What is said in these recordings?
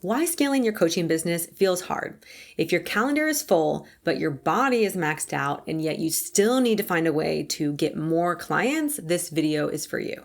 Why scaling your coaching business feels hard. If your calendar is full, but your body is maxed out, and yet you still need to find a way to get more clients, this video is for you.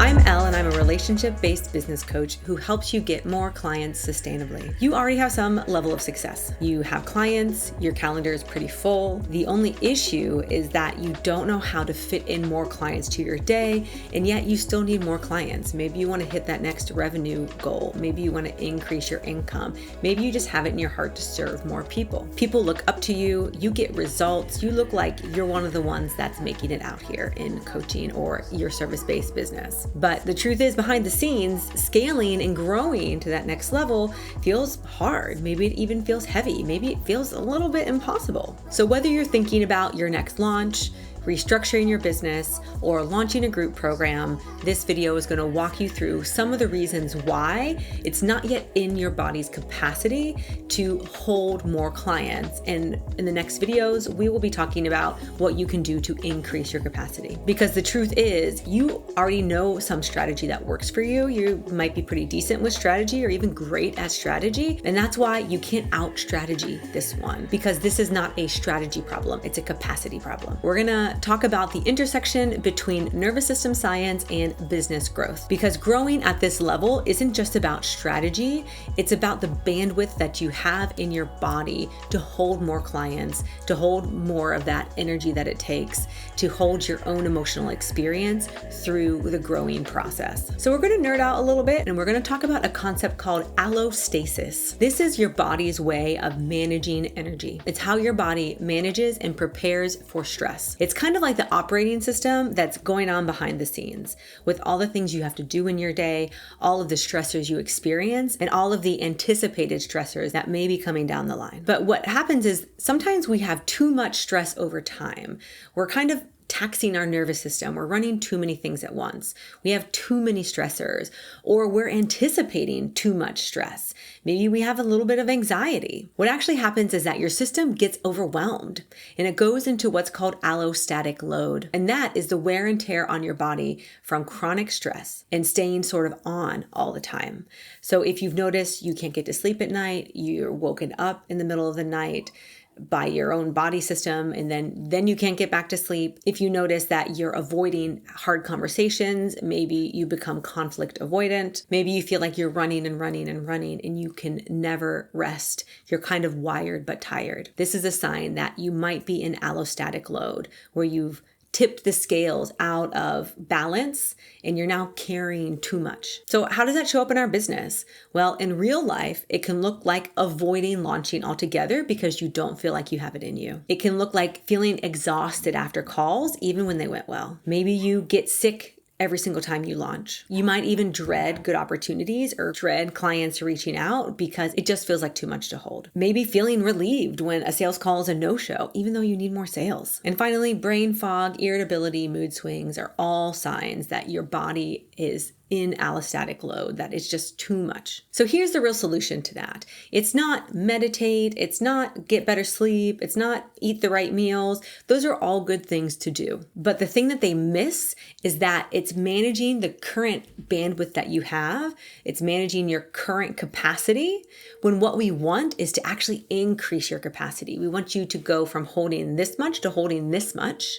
I'm Elle, and I'm a relationship-based business coach who helps you get more clients sustainably. You already have some level of success. You have clients, your calendar is pretty full. The only issue is that you don't know how to fit in more clients to your day, and yet you still need more clients. Maybe you want to hit that next revenue goal. Maybe you want to increase your income. Maybe you just have it in your heart to serve more people. People look up to you, you get results, you look like you're one of the ones that's making it out here in coaching or your service-based business. But the truth is, behind the scenes, scaling and growing to that next level feels hard. Maybe it even feels heavy. Maybe it feels a little bit impossible. So whether you're thinking about your next launch, restructuring your business, or launching a group program, this video is going to walk you through some of the reasons why it's not yet in your body's capacity to hold more clients. And in the next videos, we will be talking about what you can do to increase your capacity. Because the truth is, you already know some strategy that works for you. You might be pretty decent with strategy or even great at strategy. And that's why you can't out-strategy this one, because this is not a strategy problem. It's a capacity problem. We're going to talk about the intersection between nervous system science and business growth, because growing at this level isn't just about strategy. It's about the bandwidth that you have in your body to hold more clients, to hold more of that energy that it takes to hold your own emotional experience through the growing process. So we're going to nerd out a little bit, and we're going to talk about a concept called allostasis. This is your body's way of managing energy. It's how your body manages and prepares for stress. It's kind of like the operating system that's going on behind the scenes with all the things you have to do in your day, all of the stressors you experience, and all of the anticipated stressors that may be coming down the line. But what happens is sometimes we have too much stress over time. We're kind of taxing our nervous system. We're running too many things at once. We have too many stressors, or we're anticipating too much stress. Maybe we have a little bit of anxiety. What actually happens is that your system gets overwhelmed and it goes into what's called allostatic load. And that is the wear and tear on your body from chronic stress and staying sort of on all the time. So if you've noticed you can't get to sleep at night, you're woken up in the middle of the night by your own body system, and then you can't get back to sleep. If you notice that you're avoiding hard conversations, maybe you become conflict avoidant. Maybe you feel like you're running and running and running and you can never rest. You're kind of wired but tired. This is a sign that you might be in allostatic load, where you've tipped the scales out of balance and you're now carrying too much. So how does that show up in our business? Well, in real life, it can look like avoiding launching altogether because you don't feel like you have it in you. It can look like feeling exhausted after calls, even when they went well. Maybe you get sick every single time you launch. You might even dread good opportunities or dread clients reaching out because it just feels like too much to hold. Maybe feeling relieved when a sales call is a no-show, even though you need more sales. And finally, brain fog, irritability, mood swings are all signs that your body is in allostatic load, that it's just too much. So here's the real solution to that. It's not meditate, it's not get better sleep, it's not eat the right meals. Those are all good things to do. But the thing that they miss is that it's managing the current bandwidth that you have. It's managing your current capacity, when what we want is to actually increase your capacity. We want you to go from holding this much to holding this much,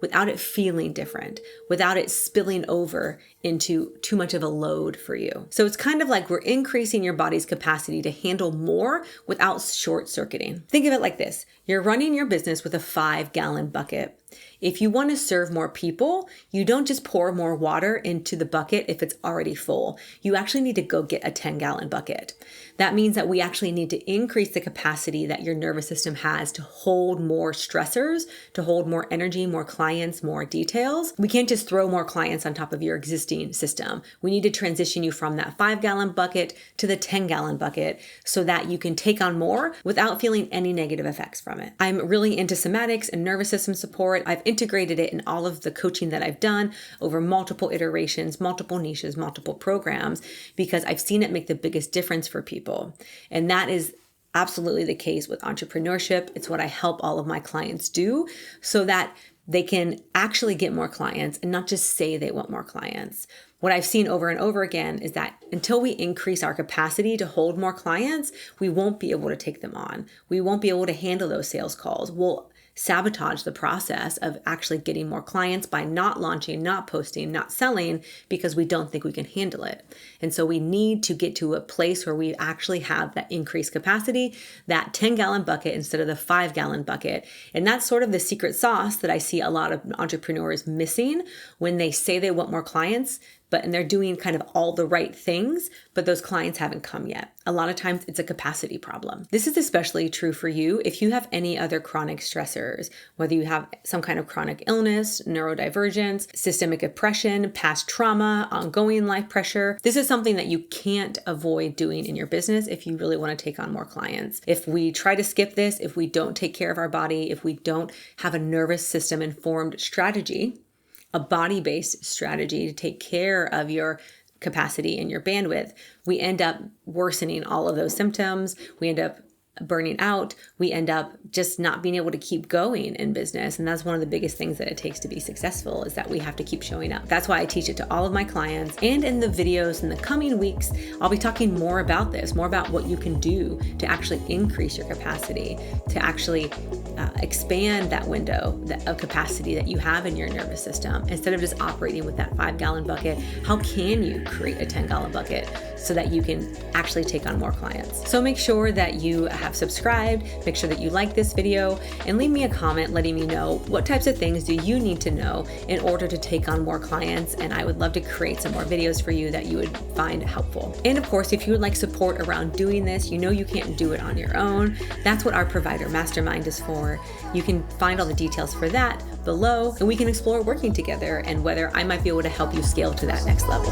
without it feeling different, without it spilling over into too much of a load for you. So it's kind of like we're increasing your body's capacity to handle more without short-circuiting. Think of it like this. You're running your business with a 5-gallon bucket. If you want to serve more people, you don't just pour more water into the bucket if it's already full. You actually need to go get a 10-gallon bucket. That means that we actually need to increase the capacity that your nervous system has to hold more stressors, to hold more energy, more clients, more details. We can't just throw more clients on top of your existing system. We need to transition you from that 5-gallon bucket to the 10-gallon bucket so that you can take on more without feeling any negative effects from it. I'm really into somatics and nervous system support. I've integrated it in all of the coaching that I've done over multiple iterations, multiple niches, multiple programs, because I've seen it make the biggest difference for people. And that is absolutely the case with entrepreneurship. It's what I help all of my clients do, so that they can actually get more clients and not just say they want more clients. What I've seen over and over again is that until we increase our capacity to hold more clients, we won't be able to take them on. We won't be able to handle those sales calls. We'll sabotage the process of actually getting more clients by not launching, not posting, not selling, because we don't think we can handle it. And so we need to get to a place where we actually have that increased capacity, that 10-gallon bucket instead of the 5-gallon bucket. And that's sort of the secret sauce that I see a lot of entrepreneurs missing when they say they want more clients, and they're doing kind of all the right things, but those clients haven't come yet. A lot of times it's a capacity problem. This is especially true for you if you have any other chronic stressors, whether you have some kind of chronic illness, neurodivergence, systemic oppression, past trauma, ongoing life pressure. This is something that you can't avoid doing in your business if you really want to take on more clients. If we try to skip this, if we don't take care of our body, if we don't have a nervous system informed strategy, a body-based strategy to take care of your capacity and your bandwidth, we end up worsening all of those symptoms. We end up burning out. We end up just not being able to keep going in business. And that's one of the biggest things that it takes to be successful, is that we have to keep showing up. That's why I teach it to all of my clients. And in the videos in the coming weeks, I'll be talking more about this, more about what you can do to actually increase your capacity, to actually expand that window of capacity that you have in your nervous system. Instead of just operating with that 5-gallon bucket, how can you create a 10-gallon bucket so that you can actually take on more clients? So make sure that you have subscribed, make sure that you like this video, and leave me a comment letting me know what types of things do you need to know in order to take on more clients. And I would love to create some more videos for you that you would find helpful. And of course, if you would like support around doing this, you can't do it on your own. That's what our provider mastermind is for. You can find all the details for that below, and we can explore working together and whether I might be able to help you scale to that next level.